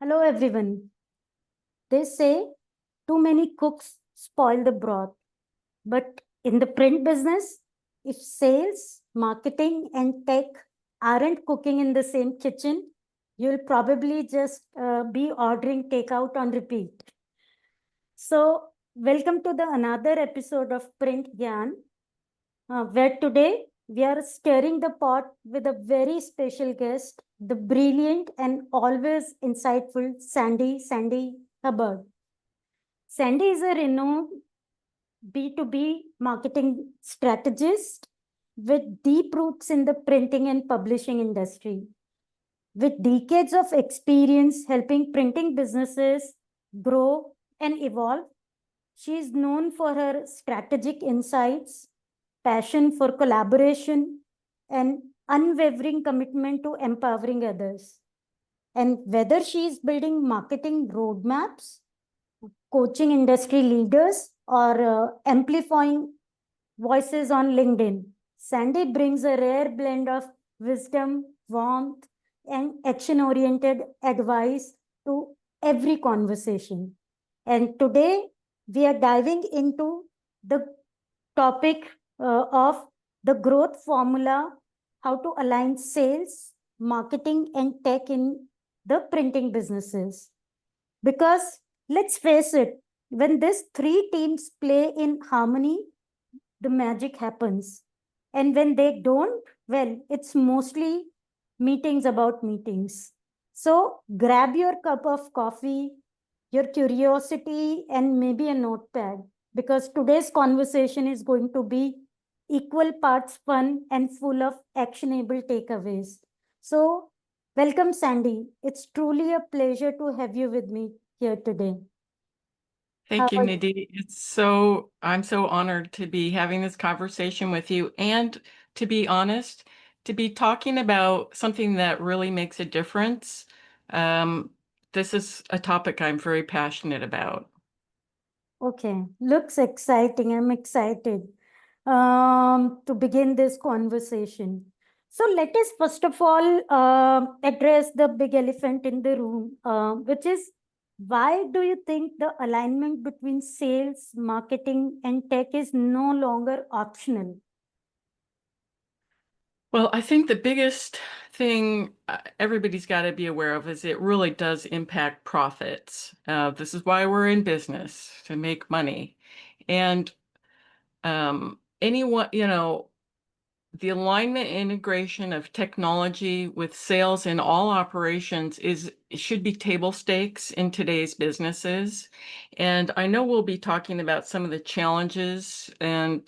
Hello, everyone. They say too many cooks spoil the broth. But in the print business, if sales, marketing, and tech aren't cooking in the same kitchen, you'll probably just be ordering takeout on repeat. So, welcome to the another episode of Print Gyan, where today we are stirring the pot with a very special guest, the brilliant and always insightful Sandy Hubbard. Sandy is a renowned B2B marketing strategist with deep roots in the printing and publishing industry. With decades of experience helping printing businesses grow and evolve, she is known for her strategic insights, passion for collaboration, and unwavering commitment to empowering others. And whether she is building marketing roadmaps, coaching industry leaders, or amplifying voices on LinkedIn, Sandy brings a rare blend of wisdom, warmth, and action oriented advice to every conversation. And today we are diving into the topic of the growth formula, how to align sales, marketing, and tech in the printing businesses. Because let's face it, when these three teams play in harmony, the magic happens. And when they don't, well, it's mostly meetings about meetings. So grab your cup of coffee, your curiosity, and maybe a notepad, because today's conversation is going to be equal parts fun and full of actionable takeaways. So, welcome, Sandy. It's truly a pleasure to have you with me here today. How Thank you, are Nidhi. I'm so honored to be having this conversation with you and, to be honest, to be talking about something that really makes a difference. This is a topic I'm very passionate about. Okay, looks exciting. I'm excited to begin this conversation. So let us first of all address the big elephant in the room, which is, why do you think the alignment between sales, marketing, and tech is no longer optional? Well, I think the biggest thing everybody's got to be aware of is it really does impact profits. This is why we're in business, to make money. And anyone, the alignment and integration of technology with sales in all operations should be table stakes in today's businesses. And I know we'll be talking about some of the challenges and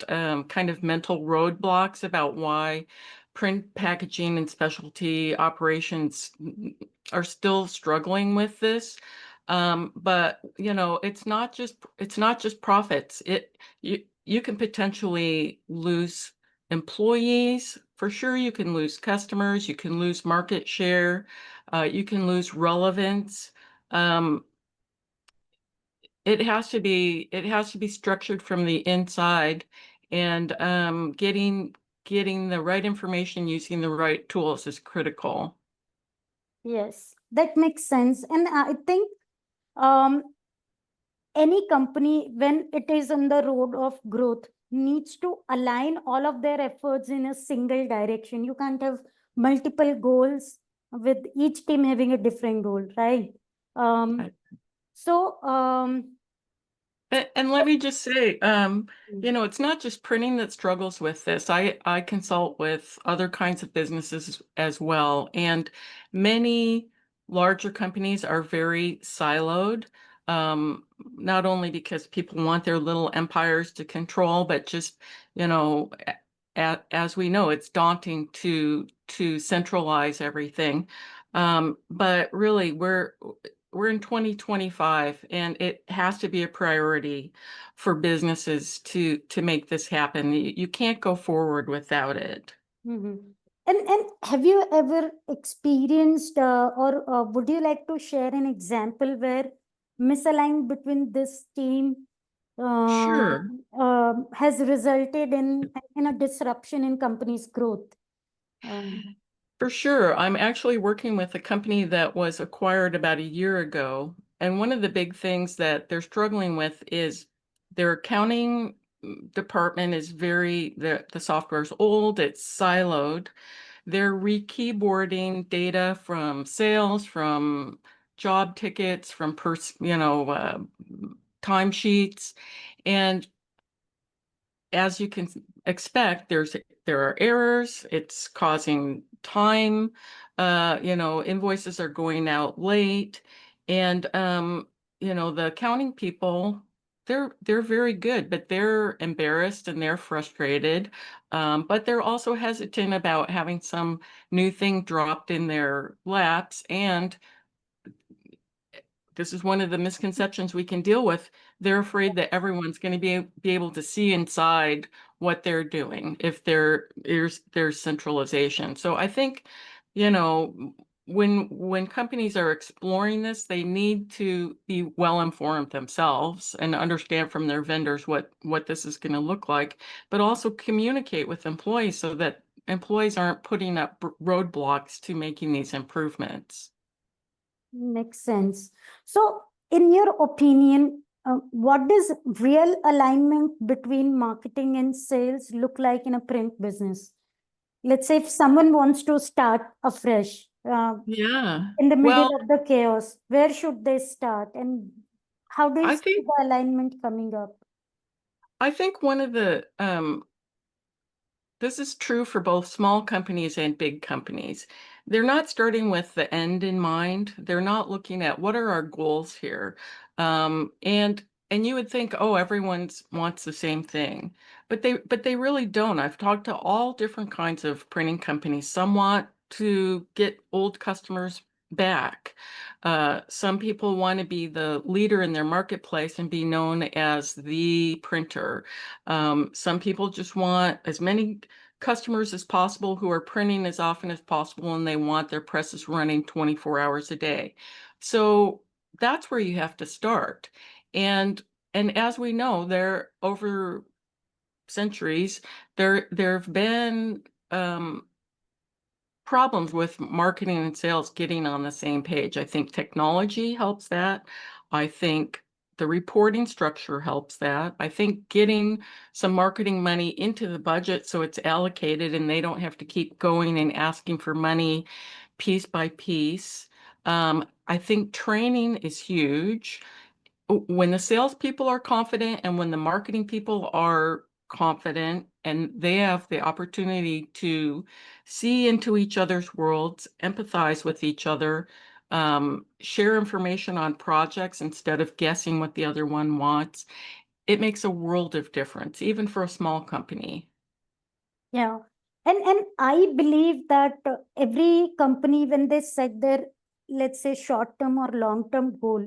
kind of mental roadblocks about why print packaging and specialty operations are still struggling with this. But it's not just profits. You can potentially lose employees. For sure, you can lose customers, you can lose market share, you can lose relevance. Um, it has to be structured from the inside, and getting the right information using the right tools is critical. Yes, that makes sense. And I think um, any company, when it is on the road of growth, needs to align all of their efforts in a single direction. You can't have multiple goals with each team having a different goal, right? Right. So And let me just say, it's not just printing that struggles with this. I consult with other kinds of businesses as well, and many larger companies are very siloed, not only because people want their little empires to control, but just, as we know, it's daunting to centralize everything. But really, we're in 2025, and it has to be a priority for businesses to make this happen. You can't go forward without it. mhm. And have you ever experienced or would you like to share an example where misaligned between this team uh, Sure. has resulted in a disruption in company's growth? Um, For sure. I'm actually working with a company that was acquired about a year ago. And one of the big things that they're struggling with is their accounting department is the software's old, it's siloed. They're re-keyboarding data from sales, from job tickets, from timesheets. And as you can expect, there are errors. It's causing time. Invoices are going out late, and the accounting people, they're very good, but they're embarrassed and they're frustrated. But they're also hesitant about having some new thing dropped in their laps, and this is one of the misconceptions we can deal with. They're afraid that everyone's going to be able to see inside what they're doing if there's centralization. So I think, you know, when companies are exploring this, they need to be well informed themselves and understand from their vendors what this is going to look like, but also communicate with employees so that employees aren't putting up roadblocks to making these improvements. Makes sense. So, in your opinion, what does real alignment between marketing and sales look like in a print business? Let's say if someone wants to start afresh, Yeah. in the middle Well, of the chaos, where should they start and how do you I see think the alignment coming up? I think one of the this is true for both small companies and big companies. They're not starting with the end in mind. They're not looking at what are our goals here. And you would think, oh, everyone's wants the same thing. But they really don't. I've talked to all different kinds of printing companies. Some want to get old customers back. Some people want to be the leader in their marketplace and be known as the printer. Some people just want as many customers as possible who are printing as often as possible, and they want their presses running 24 hours a day. So that's where you have to start. And and as we know, there over centuries, there have been problems with marketing and sales getting on the same page. I think technology helps that. I think the reporting structure helps that. I think getting some marketing money into the budget so it's allocated and they don't have to keep going and asking for money piece by piece. I think training is huge. When the salespeople are confident and when the marketing people are confident and they have the opportunity to see into each other's worlds, empathize with each other, share information on projects instead of guessing what the other one wants, it makes a world of difference, even for a small company. Yeah. And I believe that every company, when they set their, let's say, short-term or long-term goal,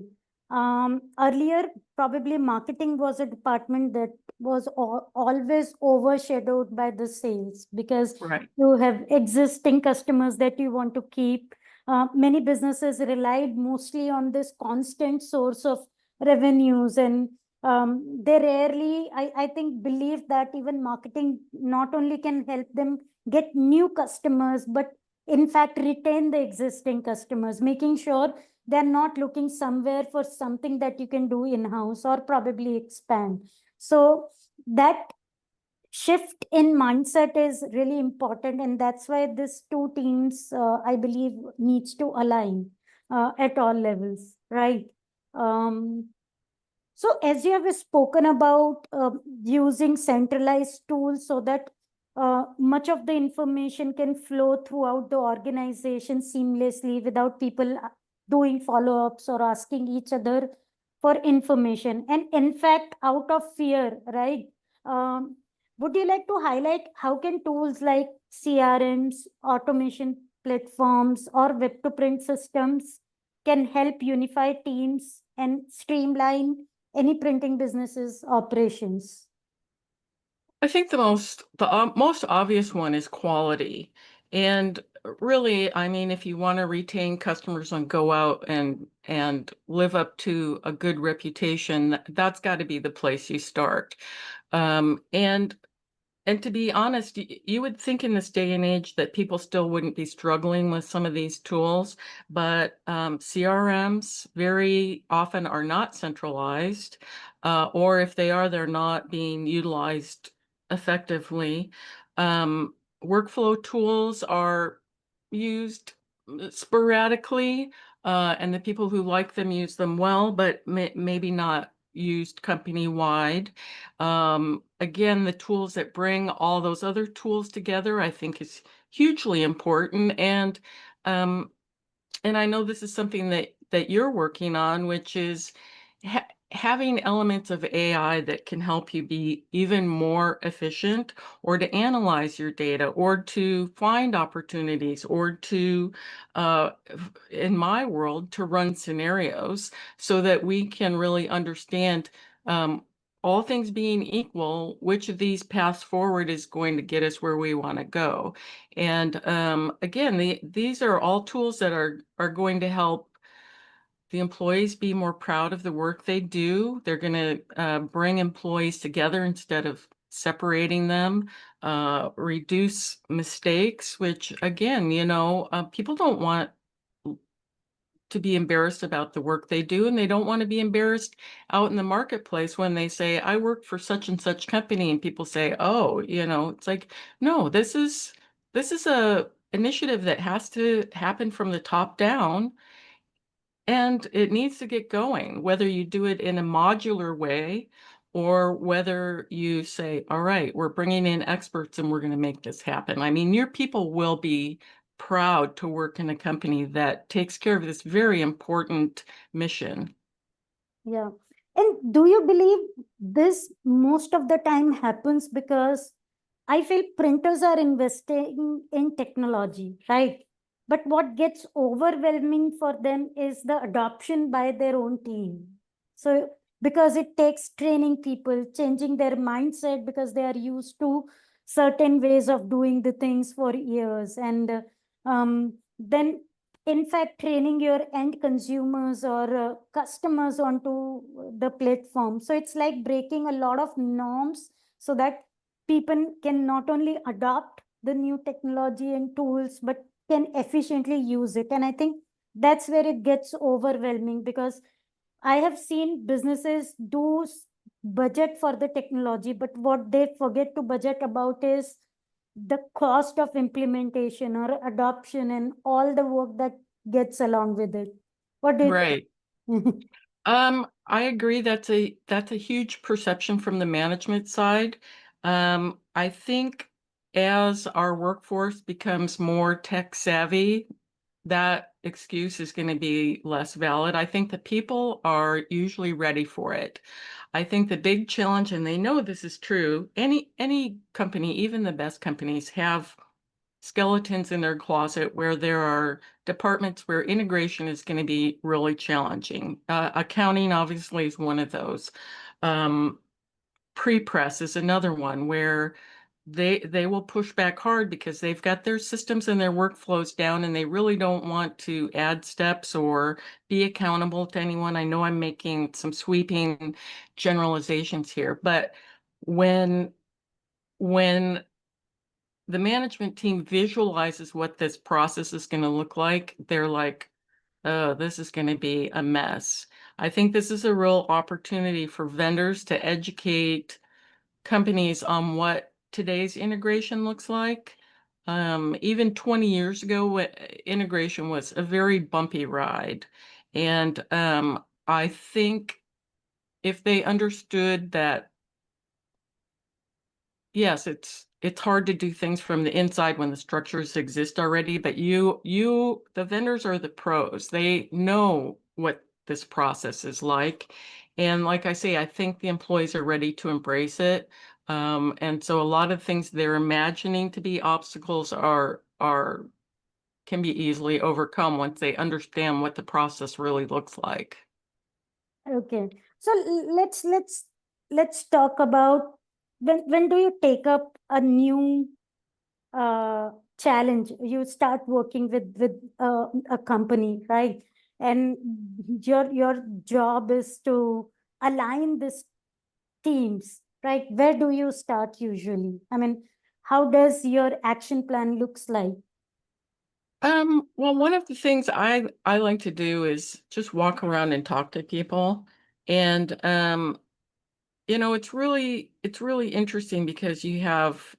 earlier, probably marketing was a department that was always overshadowed by the sales because Right. you have existing customers that you want to keep. Many businesses relied mostly on this constant source of revenues, and they rarely, I think, believe that even marketing not only can help them get new customers, but in fact retain the existing customers, making sure they're not looking somewhere for something that you can do in-house or probably expand. So that shift in mindset is really important, and that's why these two teams, I believe, needs to align at all levels, right? Um, so, as you have spoken about using centralized tools so that much of the information can flow throughout the organization seamlessly without people doing follow ups or asking each other for information. And in fact, out of fear, right? Um, would you like to highlight how can tools like CRMs, automation platforms, or web to print systems can help unify teams and streamline any printing business's operations? I think the most obvious one is quality. And really, I mean, if you want to retain customers and go out and live up to a good reputation, that's got to be the place you start. And And to be honest, you would think in this day and age that people still wouldn't be struggling with some of these tools, but CRMs very often are not centralized, or if they are, they're not being utilized effectively. Workflow tools are used sporadically, and the people who like them use them well, but maybe not used company-wide. Again, the tools that bring all those other tools together, I think is hugely important. And I know this is something that you're working on, which is having elements of AI that can help you be even more efficient, or to analyze your data, or to find opportunities, or to, in my world, to run scenarios so that we can really understand, all things being equal, which of these paths forward is going to get us where we want to go. And again, these are all tools that are going to help the employees be more proud of the work they do. They're going to bring employees together instead of separating them, reduce mistakes, which again, people don't want to be embarrassed about the work they do, and they don't want to be embarrassed out in the marketplace when they say, I work for such and such company, and people say, oh, it's like, no, this is a initiative that has to happen from the top down, and it needs to get going, whether you do it in a modular way or whether you say, all right, we're bringing in experts and we're going to make this happen. I mean, your people will be proud to work in a company that takes care of this very important mission. Yeah. And do you believe this most of the time happens because I feel printers are investing in technology, right? But what gets overwhelming for them is the adoption by their own team. So, because it takes training people, changing their mindset because they are used to certain ways of doing the things for years. And then, in fact, training your end consumers or customers onto the platform. So, it's like breaking a lot of norms so that people can not only adopt the new technology and tools but can efficiently use it. And I think that's where it gets overwhelming, because I have seen businesses do budget for the technology, but what they forget to budget about is the cost of implementation or adoption and all the work that gets along with it. What do you Right. think? I agree. That's a huge perception from the management side. I think as our workforce becomes more tech savvy, that excuse is going to be less valid. I think the people are usually ready for it. I think the big challenge, and they know this is true, any company, even the best companies, have skeletons in their closet where there are departments where integration is going to be really challenging. Accounting obviously is one of those. Pre-press is another one where they will push back hard because they've got their systems and their workflows down, and they really don't want to add steps or be accountable to anyone. I know I'm making some sweeping generalizations here, but when the management team visualizes what this process is going to look like, they're like, oh, this is going to be a mess. I think this is a real opportunity for vendors to educate companies on what today's integration looks like. Even 20 years ago, integration was a very bumpy ride. And I think if they understood that, yes, it's hard to do things from the inside when the structures exist already, but the vendors are the pros. They know what this process is like. And like I say, I think the employees are ready to embrace it. And so a lot of things they're imagining to be obstacles can be easily overcome once they understand what the process really looks like. Okay. So let's talk about when do you take up a new challenge? You start working with a company, right? And your job is to align these teams right? Where do you start usually? I mean, how does your action plan looks like? Well, one of the things I like to do is just walk around and talk to people. And it's really interesting because you have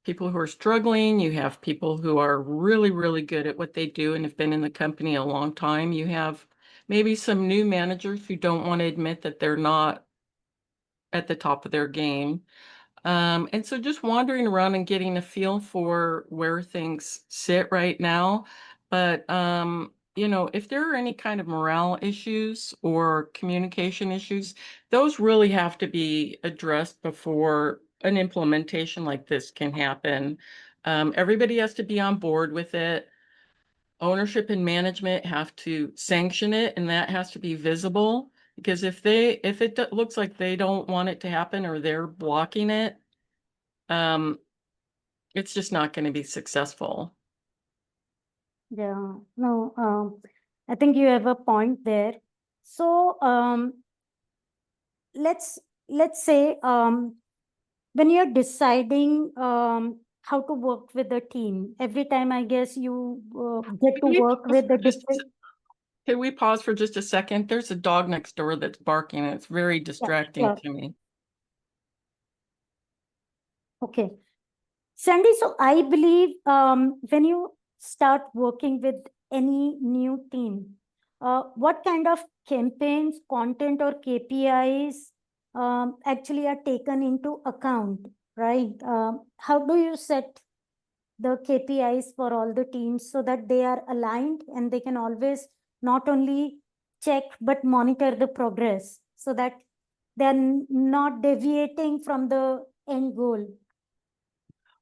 people who are struggling, you have people who are really, really good at what they do and have been in the company a long time. You have maybe some new managers who don't want to admit that they're not at the top of their game. And so just wandering around and getting a feel for where things sit right now. But, if there are any kind of morale issues or communication issues, those really have to be addressed before an implementation like this can happen. Everybody has to be on board with it. Ownership and management have to sanction it, and that has to be visible. Because if it looks like they don't want it to happen or they're blocking it, um, it's just not going to be successful. Yeah, no, I think you have a point there. So, let's say, when you're deciding how to work with a team, every time I guess you get to Can we work pause with for the just different. can we pause for just a second? There's a dog next door that's barking, and it's very Yeah, distracting sure. to me. Okay. Sandy, so I believe when you start working with any new team, what kind of campaigns, content, or KPIs actually are taken into account, right? How do you set the KPIs for all the teams so that they are aligned and they can always not only check but monitor the progress so that they're not deviating from the end goal?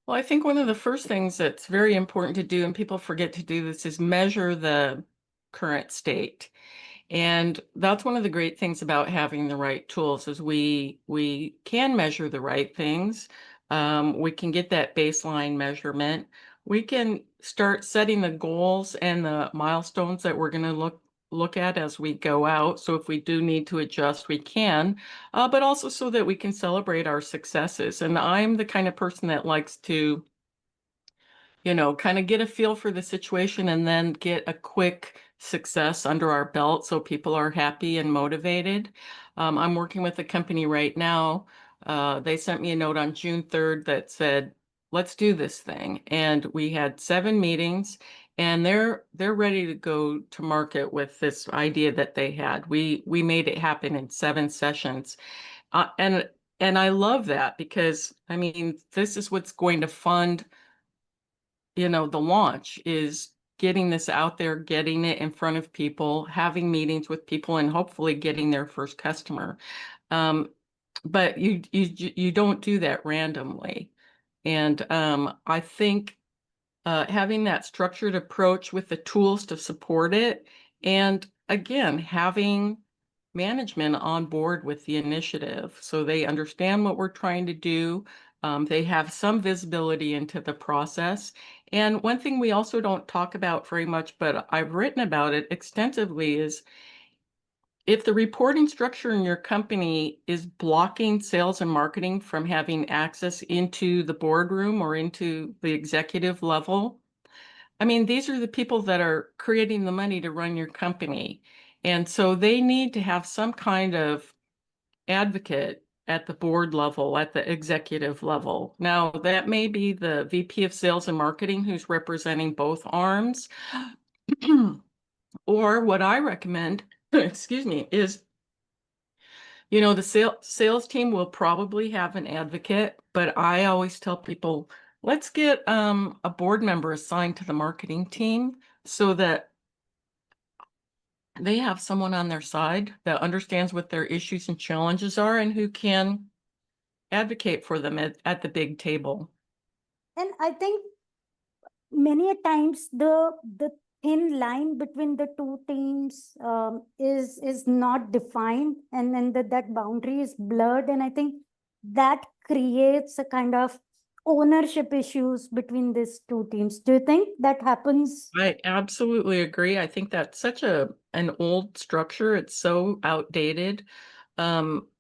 Well, I think one of the first things that's very important to do, and people forget to do this, is measure the current state. And that's one of the great things about having the right tools is we can measure the right things. We can get that baseline measurement. We can start setting the goals and the milestones that we're going to look at as we go out. So if we do need to adjust, we can, but also so that we can celebrate our successes. And I'm the kind of person that likes to kind of get a feel for the situation and then get a quick success under our belt so people are happy and motivated. I'm working with a company right now. They sent me a note on June 3rd that said, let's do this thing. And we had 7 meetings and they're ready to go to market with this idea that they had. We made it happen in 7 sessions. And I love that because I mean, this is what's going to fund the launch is getting this out there, getting it in front of people, having meetings with people, and hopefully getting their first customer. Um, but you don't do that randomly. And I think having that structured approach with the tools to support it, and again, having management on board with the initiative so they understand what we're trying to do. They have some visibility into the process. And one thing we also don't talk about very much, but I've written about it extensively, is if the reporting structure in your company is blocking sales and marketing from having access into the boardroom or into the executive level, I mean, these are the people that are creating the money to run your company. And so they need to have some kind of advocate at the board level, at the executive level. Now, that may be the VP of Sales and Marketing who's representing both arms. Or what I recommend, excuse me, is the sales team will probably have an advocate, but I always tell people, let's get a board member assigned to the marketing team so that they have someone on their side that understands what their issues and challenges are and who can advocate for them at the big table. And I think many a times the thin line between the two teams is not defined, and then that boundary is blurred, and I think that creates a kind of ownership issues between these two teams. Do you think that happens? I absolutely agree. I think that's such an old structure. It's so outdated.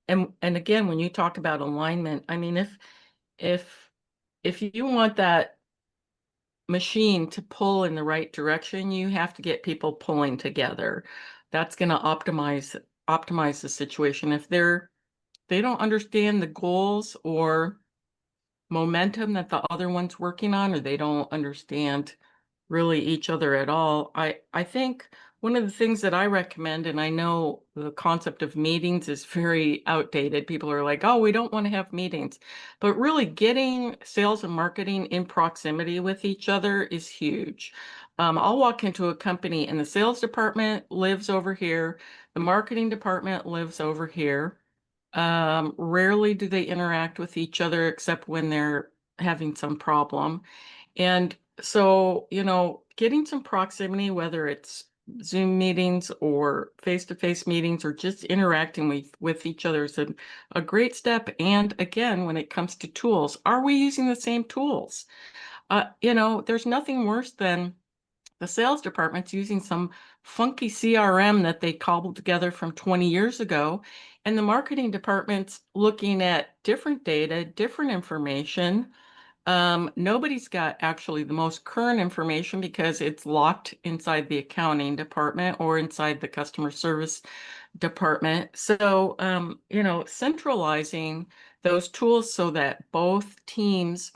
and again, when you talk about alignment, I mean, if you want that machine to pull in the right direction, you have to get people pulling together. That's going to optimize the situation. If they don't understand the goals or momentum that the other one's working on, or they don't understand really each other at all, I think one of the things that I recommend, and I know the concept of meetings is very outdated. People are like, oh, we don't want to have meetings. But really getting sales and marketing in proximity with each other is huge. I'll walk into a company and the sales department lives over here, the marketing department lives over here. Rarely do they interact with each other except when they're having some problem. And so, getting some proximity, whether it's Zoom meetings or face-to-face meetings or just interacting with each other is a great step. And again, when it comes to tools, are we using the same tools? There's nothing worse than the sales department's using some funky CRM that they cobbled together from 20 years ago, and the marketing department's looking at different data, different information. Nobody's got actually the most current information because it's locked inside the accounting department or inside the customer service department. So, centralizing those tools so that both teams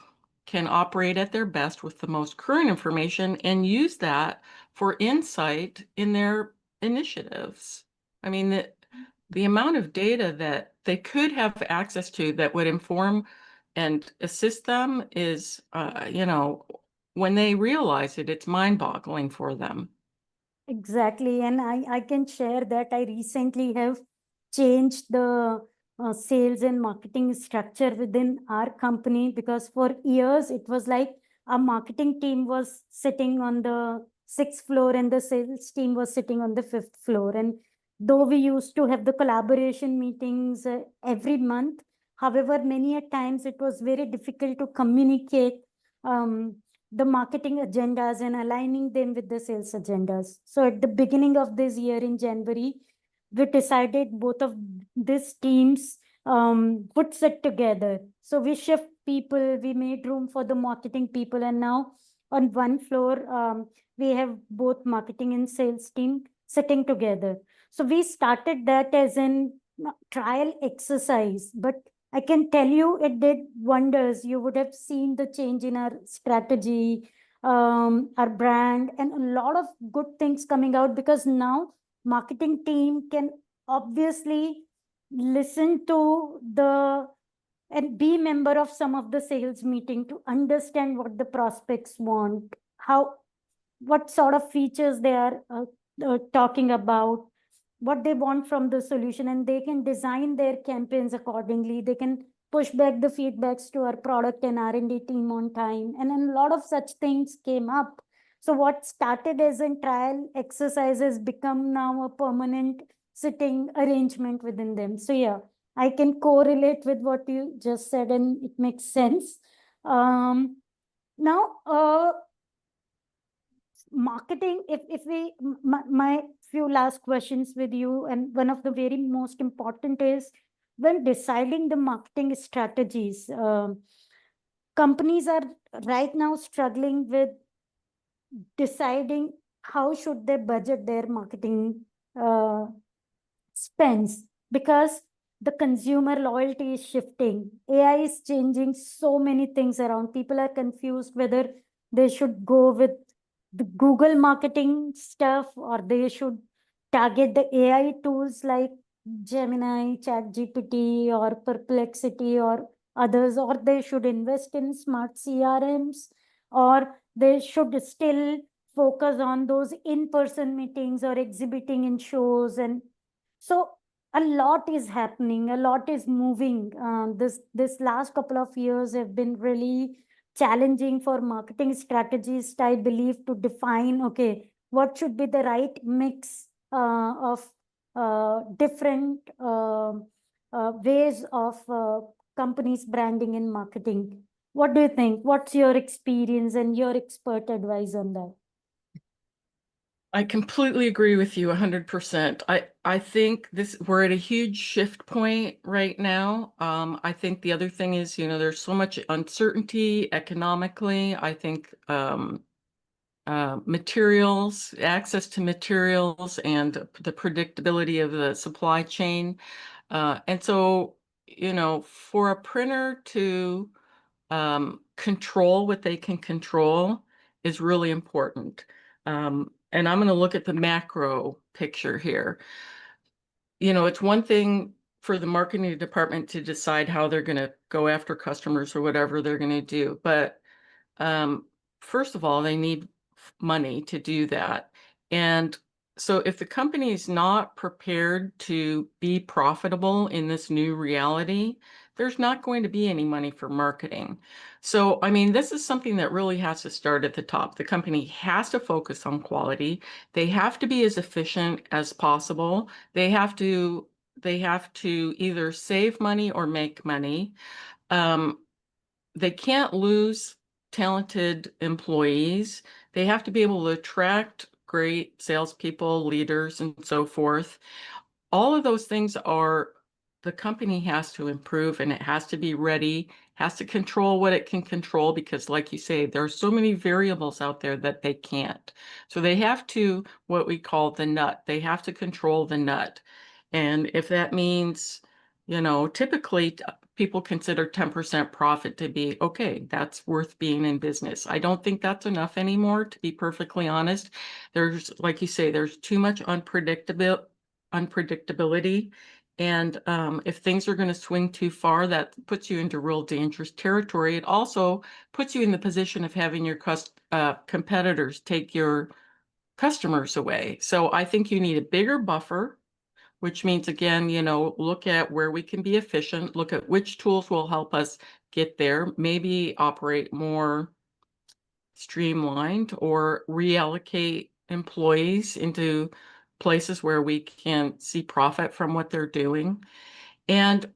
can operate at their best with the most current information and use that for insight in their initiatives. I mean, the amount of data that they could have access to that would inform and assist them is, when they realize it, it's mind-boggling for them. Exactly. And I can share that I recently have changed the sales and marketing structure within our company, because for years it was like our marketing team was sitting on the sixth floor and the sales team was sitting on the fifth floor. And though we used to have the collaboration meetings every month, however, many a times it was very difficult to communicate the marketing agendas and aligning them with the sales agendas. So at the beginning of this year in January, we decided both of these teams would sit together. So we shift people, we made room for the marketing people, and now on one floor, we have both marketing and sales team sitting together. So we started that as an trial exercise, but I can tell you it did wonders. You would have seen the change in our strategy, our brand, and a lot of good things coming out, because now marketing team can obviously listen to the and be member of some of the sales meeting to understand what the prospects want, what sort of features they are talking about, what they want from the solution, and they can design their campaigns accordingly. They can push back the feedbacks to our product and R&D team on time, and a lot of such things came up. So what started as a trial exercise has become now a permanent sitting arrangement within them. So yeah, I can correlate with what you just said, and it makes sense. Now, marketing, if we my few last questions with you, and one of the very most important is when deciding the marketing strategies, companies are right now struggling with deciding how should they budget their marketing spends, because the consumer loyalty is shifting. AI is changing so many things around. People are confused whether they should go with the Google marketing stuff or they should target the AI tools like Gemini, ChatGPT, or Perplexity, or others, or they should invest in smart CRMs, or they should still focus on those in-person meetings or exhibiting in shows. And so a lot is happening, a lot is moving. This last couple of years have been really challenging for marketing strategists, I believe, to define, okay, what should be the right mix of different ways of companies branding and marketing. What do you think? What's your experience and your expert advice on that? I completely agree with you 100%. I think we're at a huge shift point right now. I think the other thing is, there's so much uncertainty economically. I think materials, access to materials and the predictability of the supply chain. And so, for a printer to control what they can control is really important. And I'm going to look at the macro picture here. It's one thing for the marketing department to decide how they're going to go after customers or whatever they're going to do. But um, first of all, they need money to do that. And so if the company is not prepared to be profitable in this new reality, there's not going to be any money for marketing. So, I mean, this is something that really has to start at the top. The company has to focus on quality. They have to be as efficient as possible. They have to either save money or make money. Um, they can't lose talented employees. They have to be able to attract great salespeople, leaders, and so forth. All of those things are the company has to improve and it has to be ready, has to control what it can control because, like you say, there are so many variables out there that they can't. So they have to, what we call the nut, they have to control the nut. And if that means, typically people consider 10% profit to be okay, that's worth being in business. I don't think that's enough anymore, to be perfectly honest. There's, like you say, there's too much unpredictability. And if things are going to swing too far, that puts you into real dangerous territory. It also puts you in the position of having your competitors take your customers away. So I think you need a bigger buffer, which means, again, look at where we can be efficient, look at which tools will help us get there, maybe operate more streamlined or reallocate employees into places where we can see profit from what they're doing. And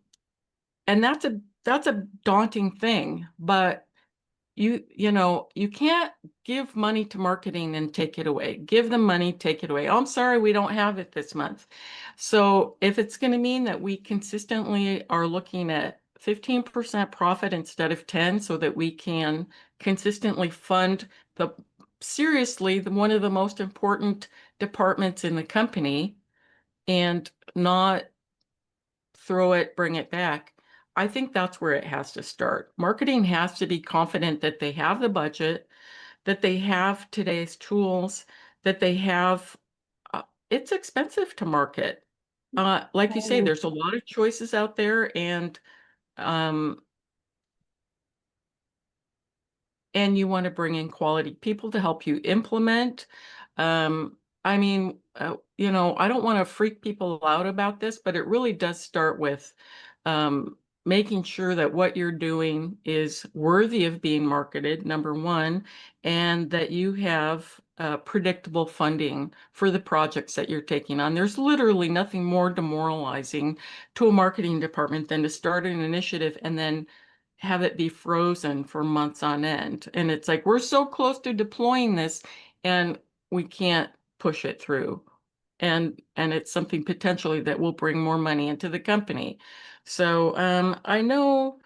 that's a daunting thing, but you can't give money to marketing and take it away. Give them money, take it away. Oh, I'm sorry, we don't have it this month. So if it's going to mean that we consistently are looking at 15% profit instead of 10 so that we can consistently fund one of the most important departments in the company and not bring it back. I think that's where it has to start. Marketing has to be confident that they have the budget, that they have today's tools, that they have, it's expensive to market. Like you say, there's a lot of choices out there um, and you want to bring in quality people to help you implement. I mean, I don't want to freak people out about this, but it really does start with making sure that what you're doing is worthy of being marketed, number one, and that you have predictable funding for the projects that you're taking on. There's literally nothing more demoralizing to a marketing department than to start an initiative and then have it be frozen for months on end. And it's like, we're so close to deploying this and we can't push it through. And it's something potentially that will bring more money into the company. So I know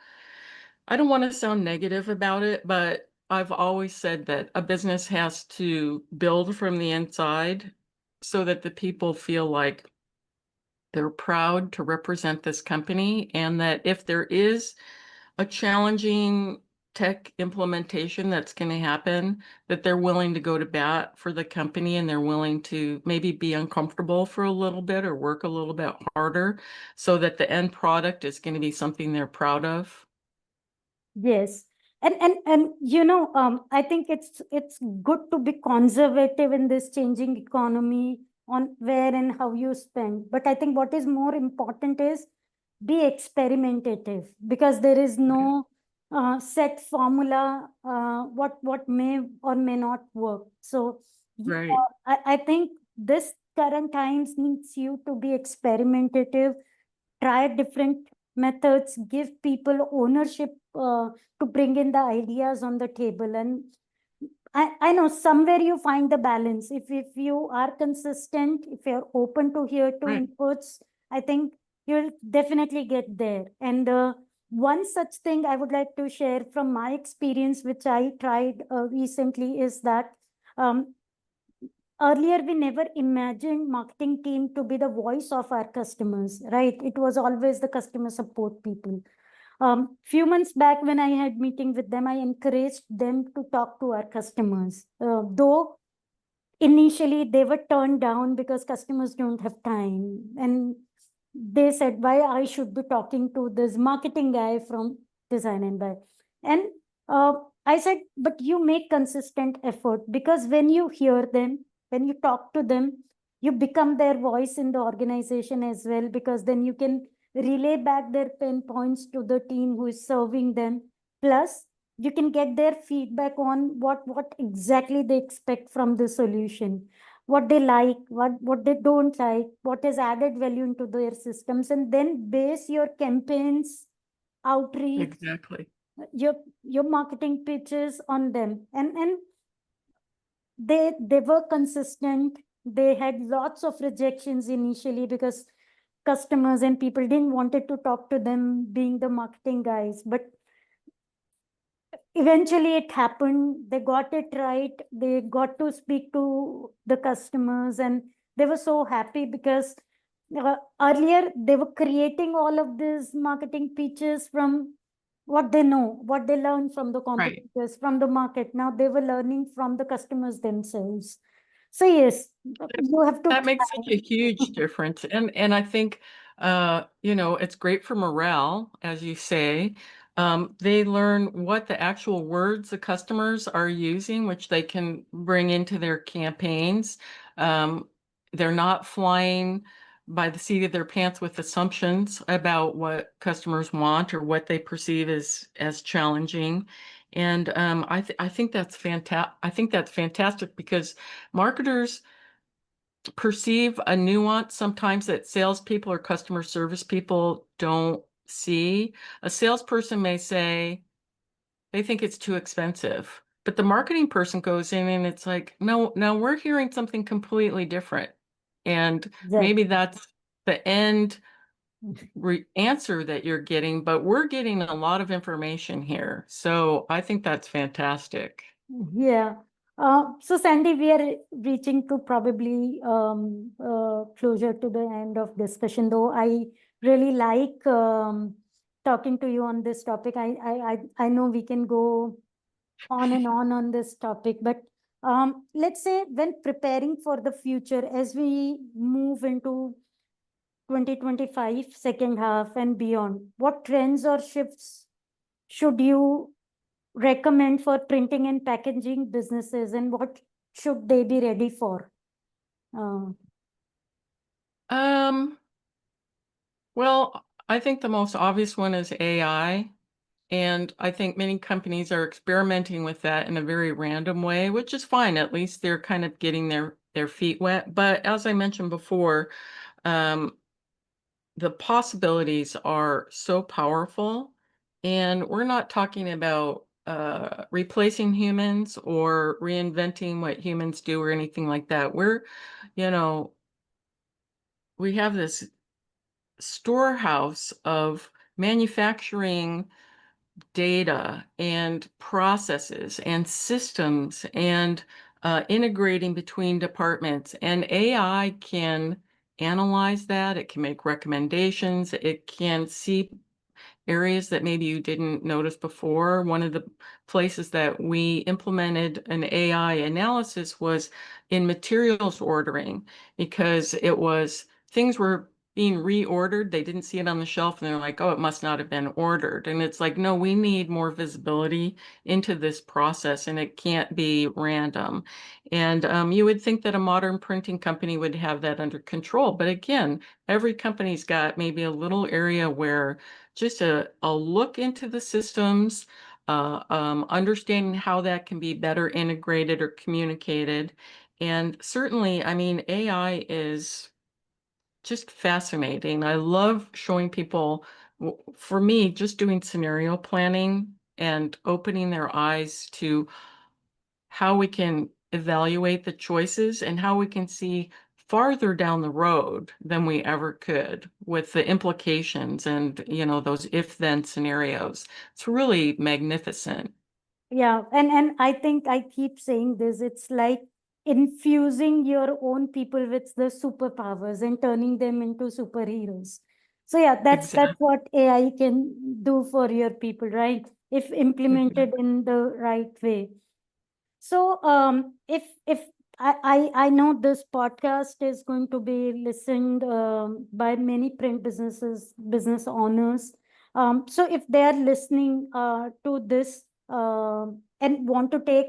I don't want to sound negative about it, but I've always said that a business has to build from the inside so that the people feel like they're proud to represent this company, and that if there is a challenging tech implementation that's going to happen, that they're willing to go to bat for the company and they're willing to maybe be uncomfortable for a little bit or work a little bit harder so that the end product is going to be something they're proud of. Yes. And I think it's good to be conservative in this changing economy on where and how you spend. But I think what is more important is be experimentative, because there is no set formula what may or may not work. So Right. I think this current times needs you to be experimentative, try different methods, give people ownership to bring in the ideas on the table. And I know somewhere you find the balance. If you are consistent, if you're open to hear to Right. inputs, I think you'll definitely get there. And one such thing I would like to share from my experience, which I tried recently, is that um, earlier we never imagined marketing team to be the voice of our customers, right? It was always the customer support people. Few months back when I had meeting with them, I encouraged them to talk to our customers. Though initially they were turned down because customers don't have time. And they said, why I should be talking to this marketing guy from DesignNBuy. And uh, I said, but you make consistent effort, because when you hear them, when you talk to them, you become their voice in the organization as well, because then you can relay back their pain points to the team who is serving them. Plus, you can get their feedback on what exactly they expect from the solution, what they like, what they don't like, what is added value into their systems, and then base your campaigns, outreach, Exactly. your your marketing pitches on them. And they were consistent. They had lots of rejections initially because customers and people didn't wanted to talk to them being the marketing guys, but eventually it happened. They got it right. They got to speak to the customers, and they were so happy because earlier they were creating all of these marketing pitches from what they know, what they learned from the Right. competitors, from the market. Now they were learning from the customers themselves. So yes, you have to That makes try. such a huge difference. And I think it's great for morale, as you say. They learn what the actual words the customers are using, which they can bring into their campaigns. Um, they're not flying by the seat of their pants with assumptions about what customers want or what they perceive as challenging. And I think that's fantastic. I think that's fantastic because marketers perceive a nuance sometimes that salespeople or customer service people don't see. A salesperson may say they think it's too expensive, but the marketing person goes in and it's like, no, no, we're hearing something completely different. And maybe Exactly. that's the end answer that you're getting, but we're getting a lot of information here. So I think that's fantastic. Yeah. So Sandy, we are reaching to probably closer to the end of discussion, though I really like talking to you on this topic. I know we can go on and on this topic, but let's say when preparing for the future, as we move into 2025 second half and beyond, what trends or shifts should you recommend for printing and packaging businesses, and what should they be ready for? Uh, Um, well, I think the most obvious one is AI. And I think many companies are experimenting with that in a very random way, which is fine. At least they're kind of getting their feet wet. But as I mentioned before, um, the possibilities are so powerful. And we're not talking about replacing humans or reinventing what humans do or anything like that. You know, we have this storehouse of manufacturing data and processes and systems and integrating between departments. And AI can analyze that. It can make recommendations. It can see areas that maybe you didn't notice before. One of the places that we implemented an AI analysis was in materials ordering because things were being reordered. They didn't see it on the shelf and they're like, oh, it must not have been ordered. And it's like, no, we need more visibility into this process and it can't be random. And you would think that a modern printing company would have that under control. But again, every company's got maybe a little area where just a look into the systems, understanding how that can be better integrated or communicated. And certainly, I mean, AI is just fascinating. I love showing people, for me, just doing scenario planning and opening their eyes to how we can evaluate the choices and how we can see farther down the road than we ever could with the implications and, those if-then scenarios. It's really magnificent. Yeah, and I think I keep saying this, it's like infusing your own people with the superpowers and turning them into superheroes. So yeah, that's Exactly. what AI can do for your people, right? If implemented in the right way. So if I know this podcast is going to be listened by many print business owners. So if they are listening to this and want to take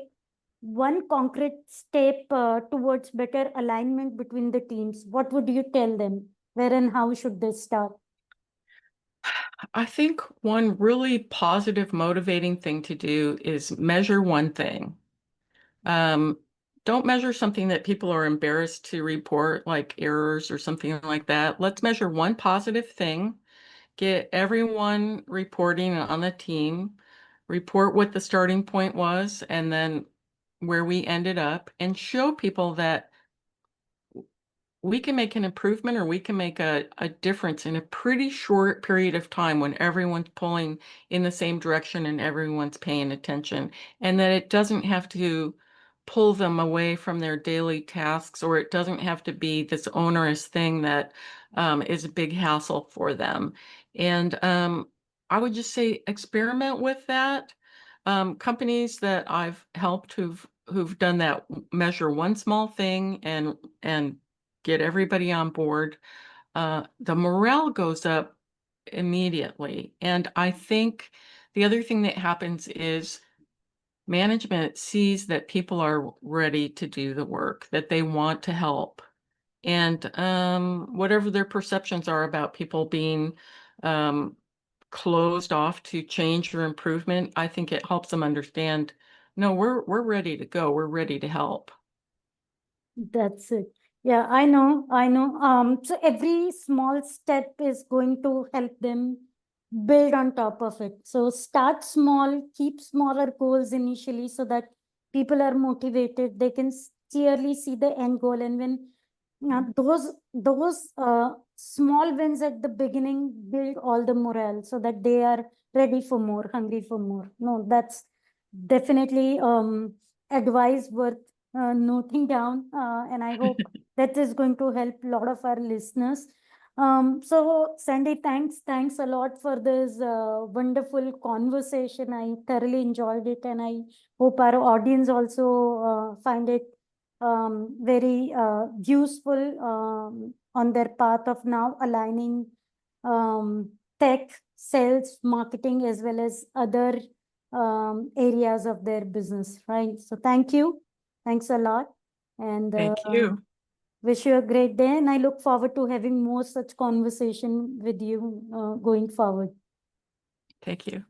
one concrete step towards better alignment between the teams, what would you tell them? Where and how should they start? I think one really positive, motivating thing to do is measure one thing. Um, don't measure something that people are embarrassed to report, like errors or something like that. Let's measure one positive thing, get everyone reporting on the team, report what the starting point was, and then where we ended up, and show people that we can make an improvement or we can make a difference in a pretty short period of time when everyone's pulling in the same direction and everyone's paying attention, and that it doesn't have to pull them away from their daily tasks, or it doesn't have to be this onerous thing that is a big hassle for them. And I would just say experiment with that. Companies that I've helped who've done that, measure one small thing and get everybody on board, the morale goes up immediately. And I think the other thing that happens is management sees that people are ready to do the work, that they want to help. And whatever their perceptions are about people being um, closed off to change or improvement, I think it helps them understand, no, we're ready to go. We're ready to help. That's it. Yeah, I know, I know. So every small step is going to help them build on top of it. So start small, keep smaller goals initially so that people are motivated. They can clearly see the end goal. And when those small wins at the beginning build all the morale so that they are ready for more, hungry for more. No, that's definitely advice worth noting down, and I hope that is going to help a lot of our listeners. So Sandy, thanks a lot for this wonderful conversation. I thoroughly enjoyed it, and I hope our audience also find it very useful on their path of now aligning tech, sales, marketing, as well as other areas of their business, right? So thank you. Thanks a lot. And Thank you. wish you a great day. And I look forward to having more such conversation with you going forward. Thank you.